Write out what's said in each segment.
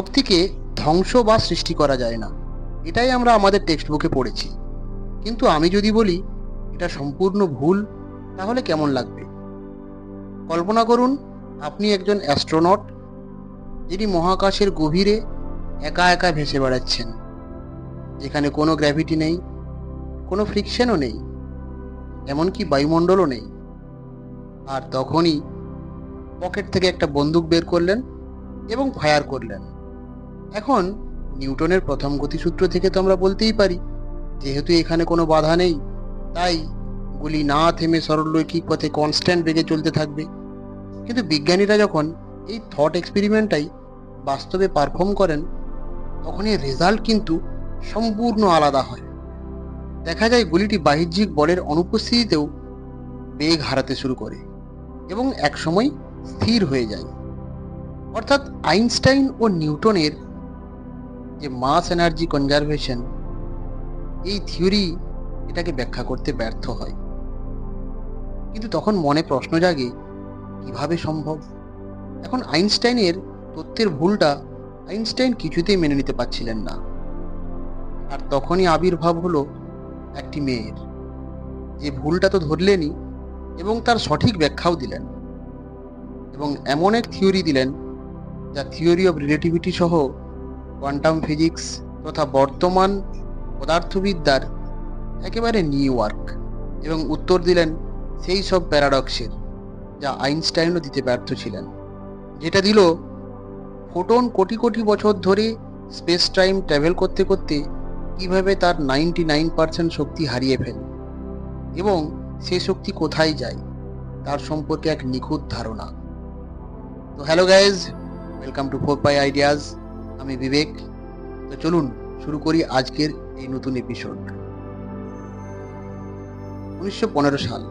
শক্তিকে ধ্বংস বা সৃষ্টি করা যায় না, এটাই আমরা আমাদের টেক্সট বুকে পড়েছি। কিন্তু আমি যদি বলি এটা সম্পূর্ণ ভুল, তাহলে কেমন লাগবে? কল্পনা করুন, আপনি একজন অ্যাস্ট্রোনট যিনি মহাকাশের গভীরে একা একা ভেসে বেড়াচ্ছেন, যেখানে কোনো গ্র্যাভিটি নেই, কোনো ফ্রিকশনও নেই, এমনকি বায়ুমণ্ডলও নেই। আর তখনই পকেট থেকে একটা বন্দুক বের করলেন এবং ফায়ার করলেন। এখন নিউটনের প্রথম গতিসূত্র থেকে তো আমরা বলতেই পারি, যেহেতু এখানে কোনো বাধা নেই, তাই গুলি না থেমে সরলরৈখিক পথে কনস্ট্যান্ট বেগে চলতে থাকবে। কিন্তু বিজ্ঞানীরা যখন এই থট এক্সপেরিমেন্টটাই বাস্তবে পারফর্ম করেন, তখন এর রেজাল্ট কিন্তু সম্পূর্ণ আলাদা হয়। দেখা যায় গুলিটি বাহ্যিক বলের অনুপস্থিতিতেও বেগ হারাতে শুরু করে এবং একসময় স্থির হয়ে যায়। অর্থাৎ আইনস্টাইন ও নিউটনের যে মাস এনার্জি কনজারভেশন, এই থিওরি এটাকে ব্যাখ্যা করতে ব্যর্থ হয়। কিন্তু তখন মনে প্রশ্ন জাগে, কিভাবে সম্ভব? এখন আইনস্টাইনের তত্ত্বের ভুলটা আইনস্টাইন কিছুতেই মেনে নিতে পারছিলেন না। আর তখনই আবির্ভাব হলো একটি মেয়ের, যে ভুলটা তো ধরলেনই এবং তার সঠিক ব্যাখ্যাও দিলেন, এবং এমন এক থিওরি দিলেন যা থিওরি অফ রিলেটিভিটি সহ কোয়ান্টাম ফিজিক্স তথা বর্তমান পদার্থবিদ্যার একেবারে নিউ ওয়ার্ক, এবং উত্তর দিলেন সেই সব প্যারাডক্সের যা আইনস্টাইনও দিতে ব্যর্থ ছিলেন। যেটা দিল ফোটন কোটি কোটি বছর ধরে স্পেস টাইম ট্রাভেল করতে করতে কিভাবে তার 99% শক্তি হারিয়ে ফেলে এবং সে শক্তি কোথায় যায় তার সম্পর্কে এক নিখুঁত ধারণা। তো হ্যালো গাইজ, ওয়েলকাম টু 4পাই আইডিয়াজ। আমি বিবেক। তো চলুন শুরু করি আজকের এই নতুন এপিসোড। 1915 সাল,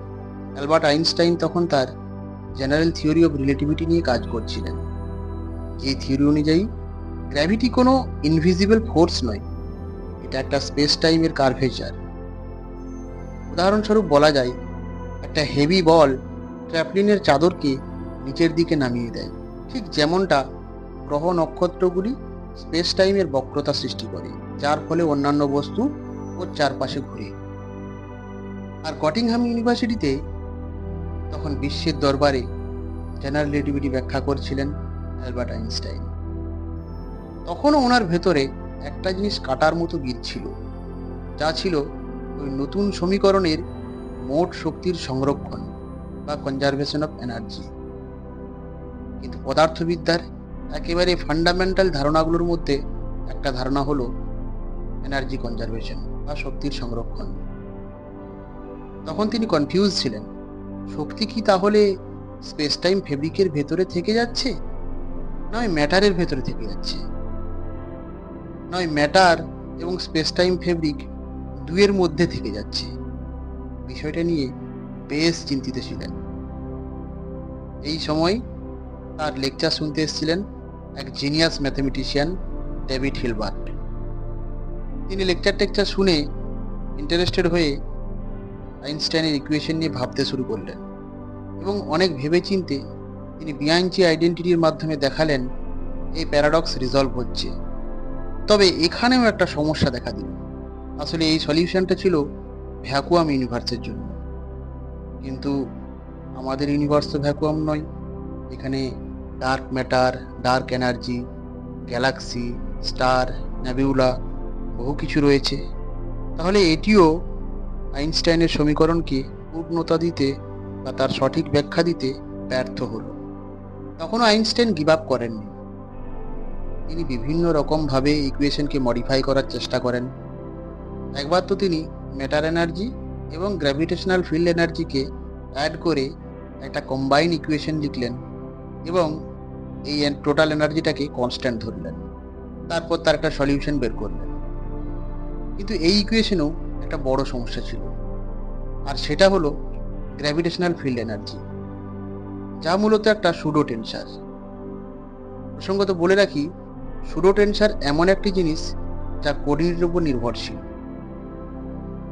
অ্যালবার্ট আইনস্টাইন তখন তার জেনারেল থিওরি অফ রিলেটিভিটি নিয়ে কাজ করছিলেন। এই থিওরি অনুযায়ী গ্র্যাভিটি কোনো ইনভিজিবল ফোর্স নয়, এটা একটা স্পেস টাইমের কার্ভেচার। উদাহরণস্বরূপ বলা যায়, একটা হেভি বল ট্র্যাপলিনের চাদরকে নিচের দিকে নামিয়ে দেয়, ঠিক যেমনটা গ্রহ নক্ষত্রগুলি স্পেস টাইমের বক্রতা সৃষ্টি করে, যার ফলে অন্যান্য বস্তু ওর চারপাশে ঘুরে। আর কটিংহাম ইউনিভার্সিটিতে তখন বিশ্বের দরবারে জেনারেল রিলেটিভিটি ব্যাখ্যা করছিলেন অ্যালবার্ট আইনস্টাইন। তখনও ওনার ভেতরে একটা জিনিস কাটার মতো বীজ ছিল, যা ছিল ওই নতুন সমীকরণের মোট শক্তির সংরক্ষণ বা কনজারভেশন অফ এনার্জি। কিন্তু পদার্থবিদ্যার একেবারে ফান্ডামেন্টাল ধারণাগুলোর মধ্যে একটা ধারণা হলো এনার্জি কনজারভেশন বা শক্তির সংরক্ষণ। তখন তিনি কনফিউজ ছিলেন, শক্তি কি তাহলে স্পেস টাইম ফেব্রিকের ভেতরে থেকে যাচ্ছে, নয় ম্যাটারের ভেতরে থেকে যাচ্ছে, নয় ম্যাটার এবং স্পেস টাইম ফেব্রিক দুয়ের মধ্যে থেকে যাচ্ছে? বিষয়টা নিয়ে বেশ চিন্তিত ছিলেন। এই সময় তার লেকচার শুনতে এসেছিলেন এক জিনিয়াস ম্যাথমেটিশিয়ান ডেভিড হিলবার্ট। তিনি লেকচার শুনে ইন্টারেস্টেড হয়ে আইনস্টাইনের ইকুয়েশন নিয়ে ভাবতে শুরু করলেন, এবং অনেক ভেবেচিন্তে তিনি বিয়াঞ্চি আইডেন্টিটির মাধ্যমে দেখালেন এই প্যারাডক্স রিজলভ হচ্ছে। তবে এখানেও একটা সমস্যা দেখা দিল। আসলে এই সলিউশনটা ছিল ভ্যাকুয়াম ইউনিভার্সের জন্য, কিন্তু আমাদের ইউনিভার্স তো ভ্যাকুয়াম নয়। এখানে dark matter, dark energy, galaxy, star, nebula, বহু কিছু রয়েছে। তাহলে এটিও আইনস্টাইনের সমীকরণকে পূর্ণতা দিতে বা তার সঠিক ব্যাখ্যা দিতে ব্যর্থ হলো। তখনও আইনস্টাইন গিভ আপ করেননি। তিনি বিভিন্ন রকমভাবে ইকুয়েশনকে মডিফাই করার চেষ্টা করেন। একবার তো তিনি ম্যাটার এনার্জি এবং গ্র্যাভিটেশনাল ফিল্ড এনার্জিকে অ্যাড করে একটা কম্বাইন ইকুয়েশন লিখলেন এবং এই টোটাল এনার্জিটাকে কনস্ট্যান্ট ধরলেন। তারপর তার একটা সলিউশন বের করলেন। কিন্তু এই ইকুয়েশনেও একটা বড় সমস্যা ছিল, আর সেটা হলো গ্র্যাভিটেশনাল ফিল্ড এনার্জি, যা মূলত একটা সুডো টেনসার। প্রসঙ্গত বলে রাখি, সুডো টেনসার এমন একটি জিনিস যা কোঅর্ডিনেটের উপর নির্ভরশীল।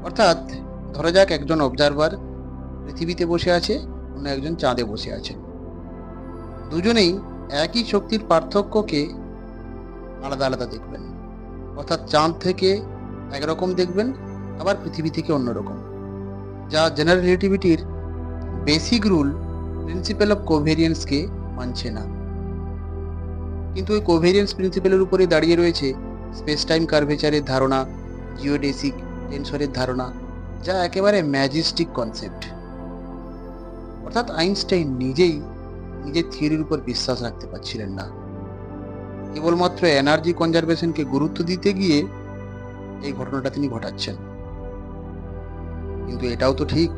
অর্থাৎ ধরা যাক একজন অবজারভার পৃথিবীতে বসে আছে, অন্য একজন চাঁদে বসে আছেন। দুজনেই একই শক্তির পার্থক্যকে আলাদা আলাদা দেখবেন। অর্থাৎ চাঁদ থেকে একরকম দেখবেন, আবার পৃথিবী থেকে অন্যরকম, যা জেনারেল রিলেটিভিটির বেসিক রুল প্রিন্সিপাল অফ কোভেরিয়েন্সকে মানছে না। কিন্তু ওই কোভেরিয়েন্স প্রিন্সিপালের উপরে দাঁড়িয়ে রয়েছে স্পেস টাইম কার্ভেচারের ধারণা, জিওডেসিক টেনসরের ধারণা, যা একেবারে ম্যাজিস্টিক কনসেপ্ট। অর্থাৎ আইনস্টাইন নিজেই নিজের থিওরির উপর বিশ্বাস রাখতে পারছিলেন না। কেবলমাত্র এনার্জি কনজারভেশনকে গুরুত্ব দিতে গিয়ে এই ঘটনাটা তিনি ঘটাচ্ছেন। কিন্তু এটাও তো ঠিক,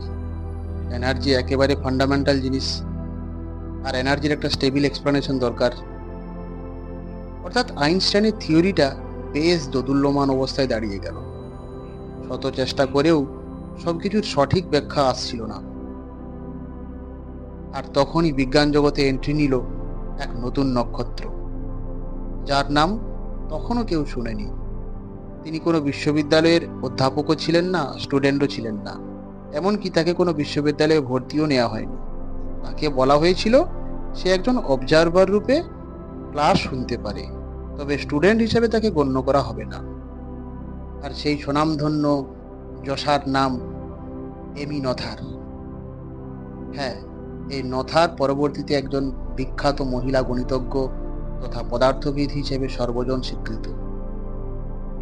এনার্জি একেবারে ফান্ডামেন্টাল জিনিস, আর এনার্জির একটা স্টেবল এক্সপ্লানেশন দরকার। অর্থাৎ আইনস্টাইনের থিওরিটা বেশ দোদুল্যমান অবস্থায় দাঁড়িয়ে গেল। শত চেষ্টা করেও সবকিছুর সঠিক ব্যাখ্যা আসছিল না। আর তখনই বিজ্ঞান জগতে এন্ট্রি নিল এক নতুন নক্ষত্র, যার নাম তখনও কেউ শুনেনি। তিনি কোনো বিশ্ববিদ্যালয়ের অধ্যাপকও ছিলেন না, স্টুডেন্টও ছিলেন না, এমনকি তাকে কোনো বিশ্ববিদ্যালয়ে ভর্তিও নেওয়া হয়নি। তাকে বলা হয়েছিল সে একজন অবজারভার রূপে ক্লাস শুনতে পারে, তবে স্টুডেন্ট হিসেবে তাকে গণ্য করা হবে না। আর সেই স্বনামধন্য যশার নাম এমি নথার। হ্যাঁ, এই নথার পরবর্তীতে একজন বিখ্যাত মহিলা গণিতজ্ঞ তথা পদার্থবিদ হিসেবে সর্বজন স্বীকৃত।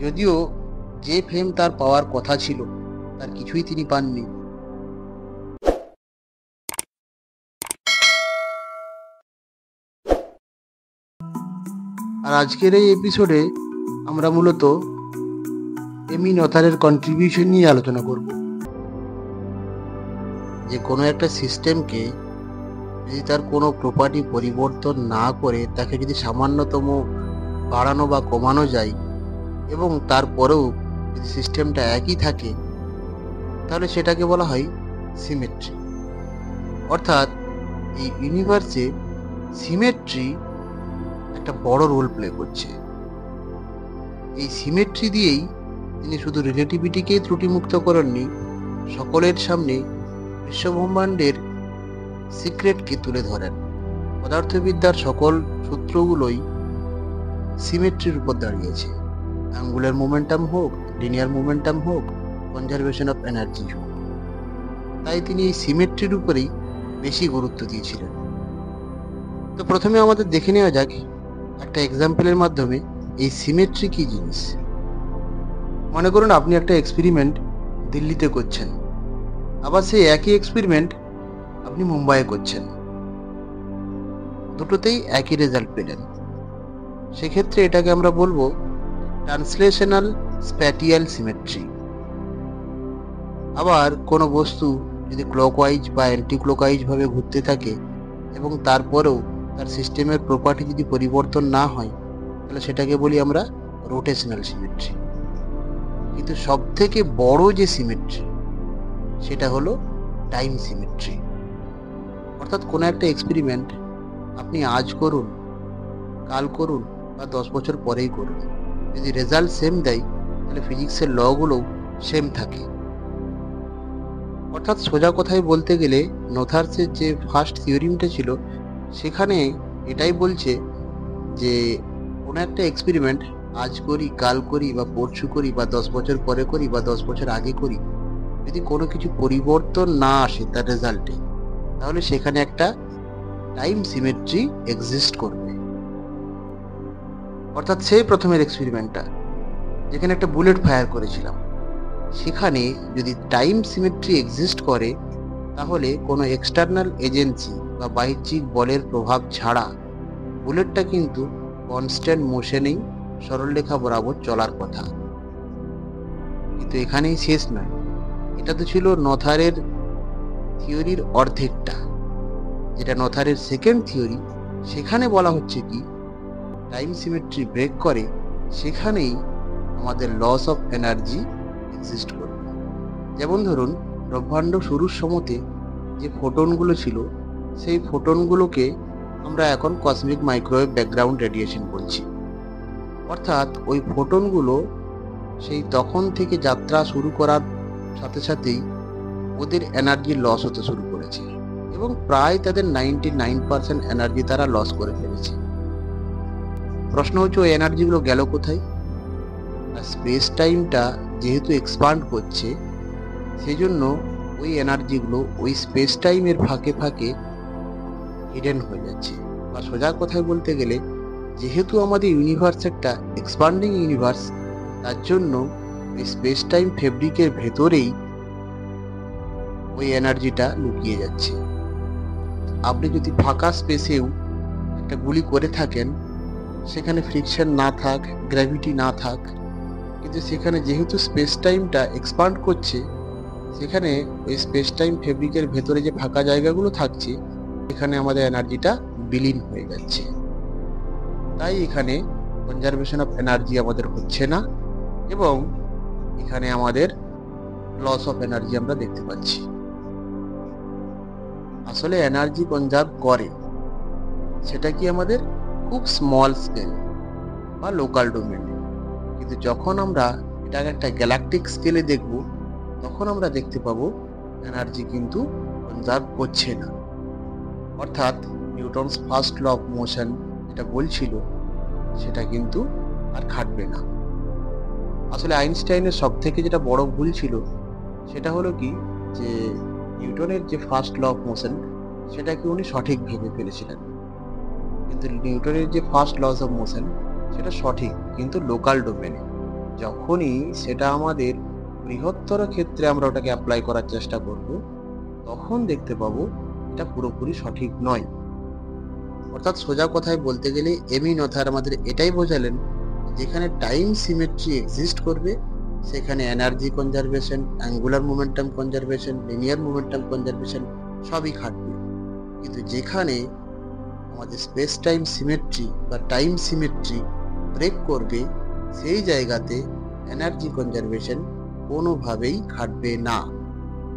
যদিও যে ফেম তার পাওয়ার কথা ছিল, তার কিছুই তিনি পাননি। আর আজকের এই এপিসোডে আমরা মূলত এমি নথারের কন্ট্রিবিউশন নিয়ে আলোচনা করব। যে কোনো একটা সিস্টেমকে যদি তার কোনো প্রপার্টি পরিবর্তন না করে তাকে যদি সামান্যতম বাড়ানো বা কমানো যায়, এবং তারপরেও যদি সিস্টেমটা একই থাকে, তাহলে সেটাকে বলা হয় সিমেট্রি। অর্থাৎ এই ইউনিভার্সে সিমেট্রি একটা বড় রোল প্লে করছে। এই সিমেট্রি দিয়েই তিনি শুধু রিলেটিভিটিকেই ত্রুটিমুক্ত করেননি, সকলের সামনে বিশ্বব্রহ্মাণ্ডের সিক্রেটকে তুলে ধরেন। পদার্থবিদ্যার সকল সূত্রগুলোই সিমেট্রির উপর দাঁড়িয়েছে। অ্যাঙ্গুলার মোমেন্টাম হোক, লিনিয়ার মোমেন্টাম হোক, কনজারভেশন অফ এনার্জি হোক। তাই তিনি এই সিমেট্রির উপরেই বেশি গুরুত্ব দিয়েছিলেন। তো প্রথমে আমাদের দেখে নেওয়া যাক একটা এক্সাম্পলের মাধ্যমে এই সিমেট্রি কি জিনিস। মনে করুন আপনি একটা এক্সপেরিমেন্ট দিল্লিতে করছেন, আবার সেই একই এক্সপেরিমেন্ট আপনি মুম্বাইয়ে করছেন। দুটোতেই একই রেজাল্ট পেলেন। সেক্ষেত্রে এটাকে আমরা বলবো ট্রান্সলেশনাল স্প্যাটিয়াল সিমেট্রি। আবার কোনো বস্তু যদি ক্লকওয়াইজ বা অ্যান্টি ক্লকওয়াইজ ভাবে ঘুরতে থাকে এবং তারপরেও তার সিস্টেমের প্রপার্টি যদি পরিবর্তন না হয়, তাহলে সেটাকে বলি আমরা রোটেশনাল সিমেট্রি। কিন্তু সব থেকে বড় যে সিমেট্রি সেটা হলো টাইম সিমেট্রি। অর্থাৎ কোনো একটা এক্সপেরিমেন্ট আপনি আজ করুন, কাল করুন বা 10 বছর পরেই করুন, যদি রেজাল্ট সেম দেয় তাহলে ফিজিক্সের লগুলোও সেম থাকে। অর্থাৎ সোজা কথায় বলতে গেলে নথার্সের যে ফার্স্ট থিওরিমটা ছিল সেখানে এটাই বলছে যে কোনো একটা এক্সপেরিমেন্ট আজ করি, কাল করি বা পরশু করি বা 10 বছর পরে করি বা 10 বছর আগে করি, যদি কোনো কিছু পরিবর্তন না আসে তার রেজাল্টে, তাহলে সেখানে একটা টাইম সিমেট্রি এক্সিস্ট করবে। অর্থাৎ সেই প্রথমের এক্সপেরিমেন্টটা যেখানে একটা বুলেট ফায়ার করেছিলাম, সেখানে যদি টাইম সিমেট্রি এক্সিস্ট করে, তাহলে কোনো এক্সটার্নাল এজেন্সি বা বাহ্যিক বলের প্রভাব ছাড়া বুলেটটা কিন্তু কনস্ট্যান্ট মোশনেই সরলরেখা বরাবর চলার কথা। কিন্তু এখানেই শেষ নয়, এটা তো ছিল নথারের থিওরির অর্ধেকটা। যেটা নথারের সেকেন্ড থিওরি, সেখানে বলা হচ্ছে কি টাইম সিমেট্রি ব্রেক করে, সেখানেই আমাদের লস অফ এনার্জি এক্সিস্ট করবে। যেমন ধরুন, ব্রহ্মাণ্ড শুরুর সময়তে যে ফোটনগুলো ছিল, সেই ফোটনগুলোকে আমরা এখন কসমিক মাইক্রোওয়েভ ব্যাকগ্রাউন্ড রেডিয়েশন বলছি। অর্থাৎ ওই ফোটনগুলো সেই তখন থেকে যাত্রা শুরু করার সাথে সাথেই ওদের এনার্জি লস হতে শুরু করেছে, এবং প্রায় তাদের 99% এনার্জি তারা লস করে ফেলেছে। প্রশ্ন হচ্ছে ওই এনার্জিগুলো গেল কোথায়? আর স্পেস টাইমটা যেহেতু এক্সপান্ড করছে, সেই জন্য ওই এনার্জিগুলো ওই স্পেস টাইমের ফাঁকে ফাঁকে হিডেন হয়ে যাচ্ছে। বা সোজা কথায় বলতে গেলে, যেহেতু আমাদের ইউনিভার্স একটা এক্সপান্ডিং ইউনিভার্স, তার জন্য ওই স্পেস টাইম ফেব্রিকের ভেতরেই ওই এনার্জিটা লুকিয়ে যাচ্ছে। আপনি যদি ফাঁকা স্পেসেও একটা গুলি করে থাকেন, সেখানে ফ্রিকশন না থাক, গ্র্যাভিটি না থাক, কিন্তু সেখানে যেহেতু স্পেস টাইমটা এক্সপান্ড করছে, সেখানে ওই স্পেস টাইম ফেব্রিকের ভেতরে যে ফাঁকা জায়গাগুলো থাকছে, এখানে আমাদের এনার্জিটা বিলীন হয়ে যাচ্ছে। তাই এখানে কনজারভেশন অফ এনার্জি আমাদের হচ্ছে না, এবং এখানে আমাদের লস অফ এনার্জি আমরা দেখতে পাচ্ছি। আসলে এনার্জি কনজার্ভ করে সেটা কি আমাদের খুব স্মল স্কেল বা লোকাল ডোমেনে, কিন্তু যখন আমরা এটাকে একটা গ্যালাকটিক স্কেলে দেখব, তখন আমরা দেখতে পাবো এনার্জি কিন্তু কনজার্ভ করছে না। অর্থাৎ Newton's first law of motion যেটা বলছিল, সেটা কিন্তু আর খাটবে না। আসলে আইনস্টাইনের সব থেকে যেটা বড় ভুল ছিল, সেটা হলো কি, যে নিউটনের যে ফার্স্ট ল অফ মোশন, সেটাকে উনি সঠিক ভেবে ফেলেছিলেন। কিন্তু নিউটনের যে ফার্স্ট লস অফ মোশন, সেটা সঠিক, কিন্তু লোকাল ডোমেনে। যখনই সেটা আমাদের বৃহত্তর ক্ষেত্রে আমরা ওটাকে অ্যাপ্লাই করার চেষ্টা করব, তখন দেখতে পাবো এটা পুরোপুরি সঠিক নয়। অর্থাৎ সোজা কথায় বলতে গেলে এমি নথার আমাদের এটাই বোঝালেন, যেখানে টাইম সিমেট্রি এক্সিস্ট করবে, সেখানে energy conservation, angular momentum conservation, linear momentum conservation সবই খাটবে। কিন্তু যেখানে আমাদের স্পেস টাইম সিমেট্রি বা টাইম সিমেট্রি ব্রেক করবে, সেই জায়গাতে এনার্জি কনজারভেশন কোনোভাবেই খাটবে না।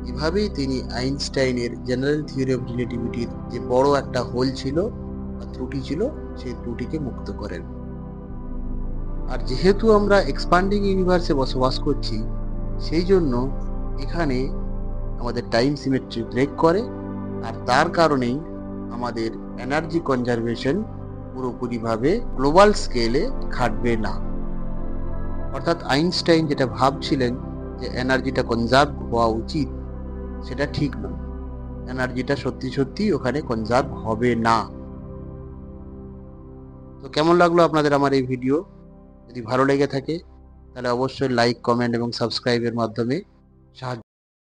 এভাবেই তিনি আইনস্টাইনের জেনারেল থিওরি অফ রিলেটিভিটির যে বড় একটা হোল ছিল বা ত্রুটি ছিল, সেই ত্রুটিকে মুক্ত করেন। আর যেহেতু আমরা এক্সপান্ডিং ইউনিভার্সে বসবাস করছি, সেই জন্য এখানে আমাদের টাইম সিমেট্রি ব্রেক করে, আর তার কারণেই আমাদের এনার্জি কনজারভেশন পুরোপুরিভাবে গ্লোবাল স্কেলে খাটবে না। অর্থাৎ আইনস্টাইন যেটা ভাবছিলেন যে এনার্জিটা কনজার্ভ হওয়া উচিত, সেটা ঠিক না। এনার্জিটা সত্যি সত্যি ওখানে কনজার্ভ হবে না। তো কেমন লাগলো আপনাদের আমার এই ভিডিও? যদি ভালো লেগে থাকে, তাহলে অবশ্যই লাইক, কমেন্ট এবং সাবস্ক্রাইবের মাধ্যমে সাহায্য